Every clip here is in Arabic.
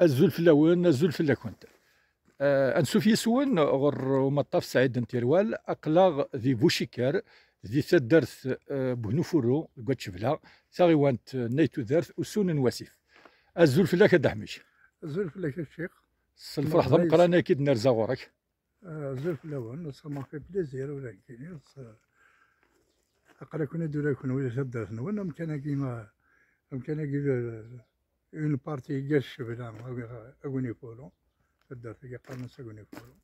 الزول فلاون الزول فلاكونت. انسوف يسون غر ومطاف سعيد نتيروال اقلاغ ذي بوشيكار ذي تدرث بهنوفورو قد شفلا ثاغيوانت نيتو درث وسون واسيف الزول فلاك دحميش الزول فلاك الشيخ الفرح ضم قرانا اكيد نرزا غورك الزول فلاون سما في بليزير ولكن اقرا كنا دولا كنا ولا تدرث وانا مكان كي اون بارتي كاع الشبلان اغوني فولو تدرث كي قرنا اغوني فولو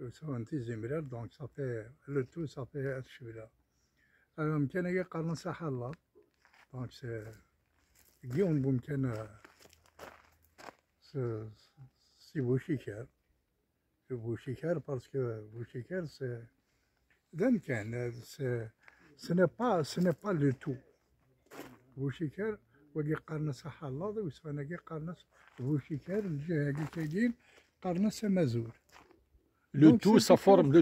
سواء زمرال دونك صافي لو تو صافي الشبلان مكان كي قرنا صح الله دونك اليوم بمكان سي بوشيكار باسكو بوشيكار سي ذن كان ce n'est pas le tout. بوشيكار وكي قارنس صح الله وسوانا كي قارنس بوشيكار الجهة كي كاينين قارنس مازور. لو تو سا فورم لو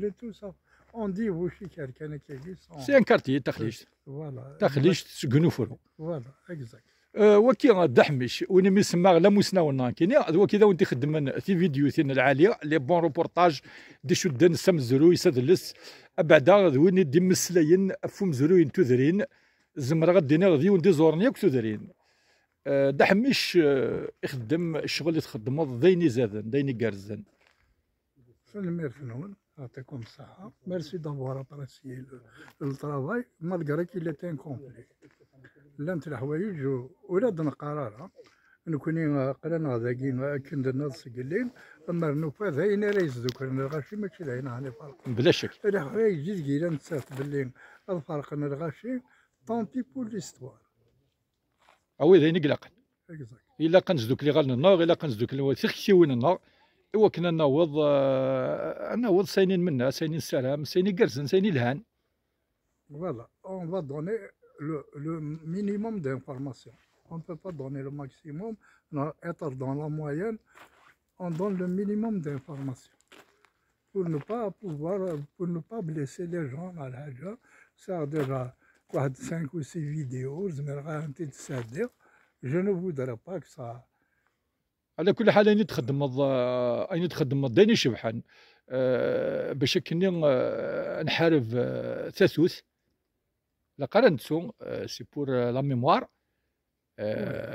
تو سا اون دي بوشيكار كان كاينين سي ان كارتي تخليش فوالا تخليش تسقنوفرو فوالا اكزاكت وكي دحمش وين ميسمى لا موسناونا كيني وكذا وانت خدمن في فيديو ثين العاليه لي بون روبورتاج دي شدن سمزرو يسدلس بعدا وين دي مسلاين فم زروين تذرين زمر غدينا غدي وندي زورني ياك تذرين دحمش يخدم الشغل اللي تخدمو دايني زادن دايني كارزن فنمير فنون يعطيكم الصحه ميرسي دافوار ابريسيي لو طرافاي مالغري كي لي تان كومبلي لانت الحوايج ولاد نقرارها نكوني قرانا ذاكي كندنا السقلين اما النفاذ هاين رايز دوك الغاشي ماشي لهنا هاني فرق بلا شك الحوايج جيت كيلا نتسافت باللي الفرق الغاشي طونتي بور ليستوار اوي ذاين قلقن اكزاكت الا كنزدوك لي غالنا النار الا كنزدوك لي تيخشيوين النار ايوا كنا نوض ساينين منا ساينين السلام ساينين كرزن ساينين الهان فوالا اون فا دوني le minimum d'informations. On ne peut pas donner le maximum, être dans la moyenne, on donne le minimum d'informations. Pour ne pas blesser les gens à l'âge. Ça a déjà 5 ou 6 vidéos, je ne voudrais pas que ça. على كل حال أين تخدم دايني شبحان باش كني نحارب ثاثوث لا قرنتو سي بور لا ميموار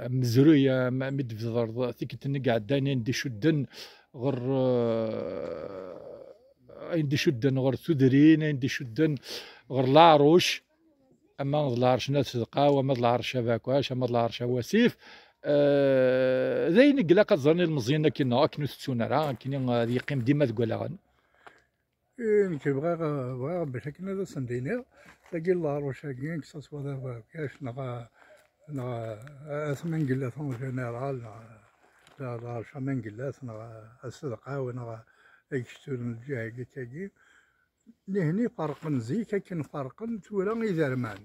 مزرويه مد في الارض ثيكتني قاعد داينين دي شدن غر عندي شدن غر ثدرين عندي شدن غر لاروش اما ظلارش ناس تلقى وما ظلارش شباكواش اما ظلارش واسيف ذاين قلا قزرني المزينه كينا كنو تسونا راه كاين يقيم ديما تقول غن بغا باش كنا هذا سندينير تلاقي لاروش كاين كسوا دابا كاش نغا اثمن قلات اون جينيرال لا شامن قلات نغا الصدقه ونغا يكشتون الجهه كاكي لهني فرق نزيك كاين فرق تولا يذرمان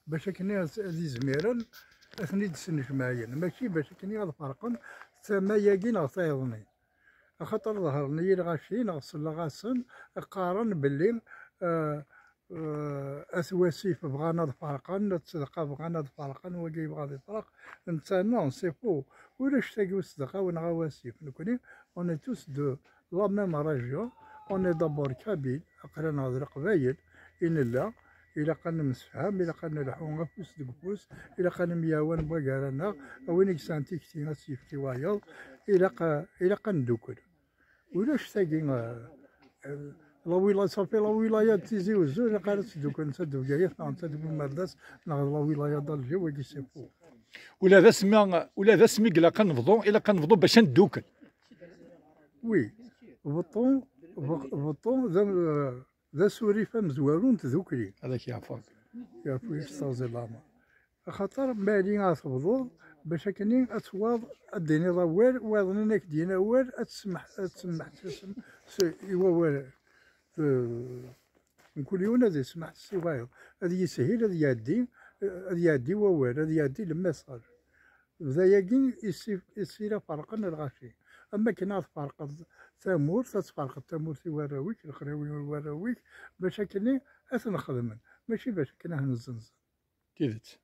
باش كنا هذي زميرا اثني تسنش معايا ماشي باش كنا هذا فرق ثما ياكين غطيضني خاطر ظهرني الغاشي نغسل غاسن قارن باللي اثواسيف بغانا فرقا الصدقه بغانا فرقا وكي بغا يفرق انت نون سي فو ولاش تاكيو الصدقه ونغا واسيف نكوني اوني توس دو لا ميم ريجيون اوني دابور كابيل قرا نهضر قبايل ان لا إلا كان مسفهم إلا كان لحون غفوس دقفوس إلا كان مياوان بغارانا وين سانتي كتينا سيفتي وايض إلا كان دوكل ولاش تاكي لا ولاية صافي لا ولايات تيزي وزوج قالت دوكل نسدو جاية نسدو بالمرداس ناخذ لا ولاية دالجي وكي سيفو ولا ذا سمي إلا كنفضو باش ندوكل وي فطون ذا سوريفا مزوارون تذوكري هذاك يعفوك يستوزي اللاما خاطر مالي غاتفضو باش كني اتواض اديني ضوال واظنينك دينا وال اتسمح تسم يوال نقول يونا ذي سمح السوايض هذه يسهل هذه يعدي ووال هذه يعدي لما صار ذا ياكين يصير فرقا الغاشي اما كنا فرق ثامور تتفرق التامور في وراويك الخراوي وراويك باش كني اثنخدمن ماشي باش كنا هنزنزن كيفاش